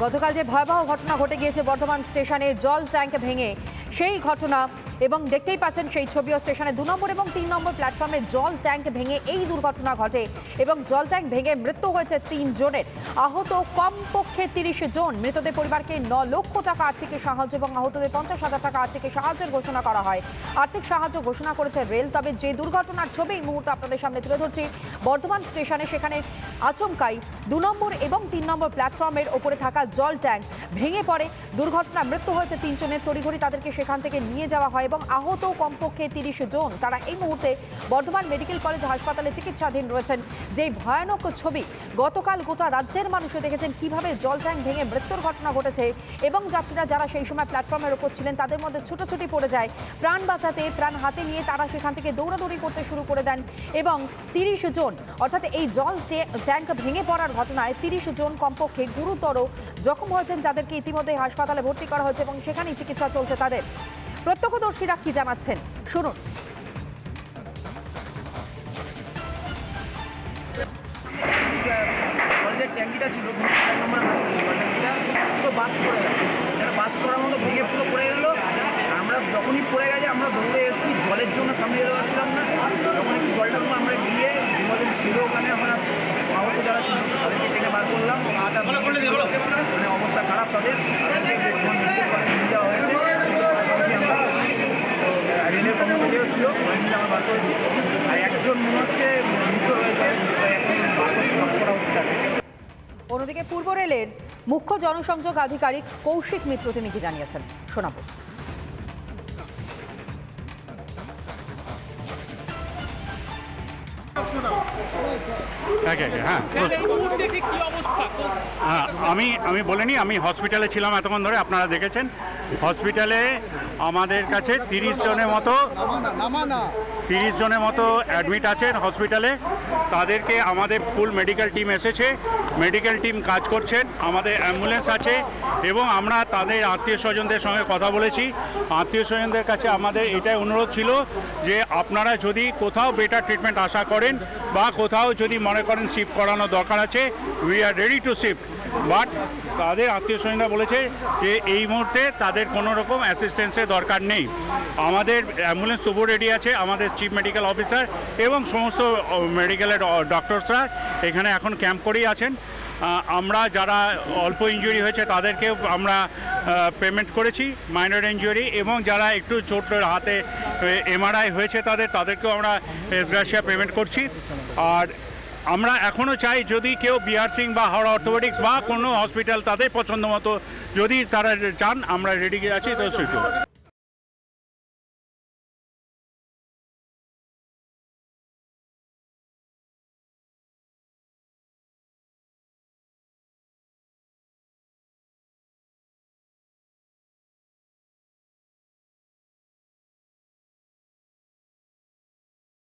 গতকাল যে ভয়াবহ ঘটনা ঘটে গিয়েছে বর্ধমান স্টেশনে জল ট্যাঙ্ক ভেঙে, সেই ঘটনা এবং দেখতেই পাচ্ছেন সেই ছবিও স্টেশনে 2 নম্বর এবং 3 নম্বর প্ল্যাটফর্মে জল ট্যাঙ্ক ভেঙে এই দুর্ঘটনা ঘটে এবং জল ট্যাঙ্ক ভেঙে মৃত্যু হয়েছে 3 জনের, আহত কমপক্ষে 30 জন। মৃতদের পরিবারকে 9 লক্ষ টাকা আর্থিক সাহায্য এবং আহতদের 50,000 টাকা আর্থিক সাহায্যের ঘোষণা করা হয়। আর্থিক সাহায্য ঘোষণা করেছে রেল। তবে যে দুর্ঘটনার ছবি এই মুহূর্তে আপনাদের সামনে তুলে ধরছি বর্ধমান স্টেশনে, সেখানে আচমকাই 2 নম্বর এবং 3 নম্বর প্ল্যাটফর্মের ওপরে থাকা জল ট্যাঙ্ক ভেঙে পড়ে। দুর্ঘটনা মৃত্যু হয়েছে 3 জনের। তড়িঘড়ি তাদেরকে সেখান থেকে নিয়ে যাওয়া হয় এবং আহত কমপক্ষে 30 জন। তারা এই মুহূর্তে বর্ধমান মেডিকেল কলেজ হাসপাতালে চিকিৎসাধীন রয়েছেন। যেই ভয়ানক ছবি গতকাল গোটা রাজ্যের মানুষ দেখেছেন, কিভাবে জল ট্যাঙ্ক ভেঙে মৃত্যুর ঘটনা ঘটেছে এবং যাত্রীরা যারা সেই সময় প্ল্যাটফর্মের ওপর ছিলেন তাদের মধ্যে ছুটোছুটি পড়ে যায়। প্রাণ বাঁচাতে, প্রাণ হাতে নিয়ে তারা সেখান থেকে দৌড়াদৌড়ি করতে শুরু করে দেন এবং 30 জন, অর্থাৎ এই জল ট্যাঙ্ক ভেঙে পড়ার ঘটনায় 30 জন কমপক্ষে গুরুতর জখম হয়েছেন, যাদেরকে ইতিমধ্যে হাসপাতালে ভর্তি করা হয়েছে এবং সেখানেই চিকিৎসা চলছে তাদের। প্রত্যক্ষদর্শীরা কি জানাচ্ছেন শুনুন। ট্যাঙ্কিটা ছিল পুরো বাস করার মতো ভেঙে পুরো পড়ে গেল। আমরা যখনই পড়ে গেছে আমরা দৌড়ে এসেছি, জলের জন্য সামনে যেতে পারছিলাম না। যখন একটু জলটা আমরা গিয়ে আমাদের ছিল ওখানে, আমরা আহত যারা ছিল তাদেরকে টেনে বার করলাম। মানে অবস্থা খারাপ তাদের, নিয়ে যাওয়া হয়েছে। রেলের কর্মচারীও ছিল, আমরা বার করেছি। আর একজন মনে হচ্ছে মৃত রয়েছে, অন্যদিকে পূর্ব রেলের মুখ্য জনসংযোগ আধিকারিক কৌশিক মিত্র তিনি কি জানিয়েছেন শোনাবো। আমি বলিনি, আমি হসপিটালে ছিলাম এতক্ষণ ধরে, আপনারা দেখেছেন। হসপিটালে আমাদের কাছে 30 জনের মতো অ্যাডমিট আছেন হসপিটালে। তাদেরকে আমাদের ফুল মেডিকেল টিম এসেছে, মেডিকেল টিম কাজ করছেন, আমাদের অ্যাম্বুলেন্স আছে এবং আমরা তাদের আত্মীয় স্বজনদের সঙ্গে কথা বলেছি। আত্মীয় স্বজনদের কাছে আমাদের এটাই অনুরোধ ছিল যে আপনারা যদি কোথাও বেটার ট্রিটমেন্ট আশা করেন বা কোথাও যদি মনে করেন শিফট করানো দরকার আছে, we are ready to shift. But তাদের আত্মীয় স্বজনরা বলেছে যে এই মুহূর্তে তাদের কোনো রকম অ্যাসিস্ট্যান্সের দরকার নেই। আমাদের অ্যাম্বুলেন্স তবু রেডি আছে, আমাদের চিফ মেডিকেল অফিসার এবং সমস্ত মেডিকেলের ডক্টরসরা এখানে এখন ক্যাম্প করেই আছেন। আমরা যারা অল্প ইনজুরি হয়েছে তাদেরকেও আমরা পেমেন্ট করেছি, মাইনর ইনজুরি, এবং যারা একটু চোট হাতে এমআরআই হয়েছে তাদেরকেও আমরা এসগ্রাসিয়া পেমেন্ট করছি। আর আমরা এখনও চাই যদি কেউ বিআর সিং বা হাওড়া অর্থোপেডিক্স বা কোনো হসপিটাল তাদের পছন্দ মতো যদি তারা চান, আমরা রেডি আছি তো সেটা।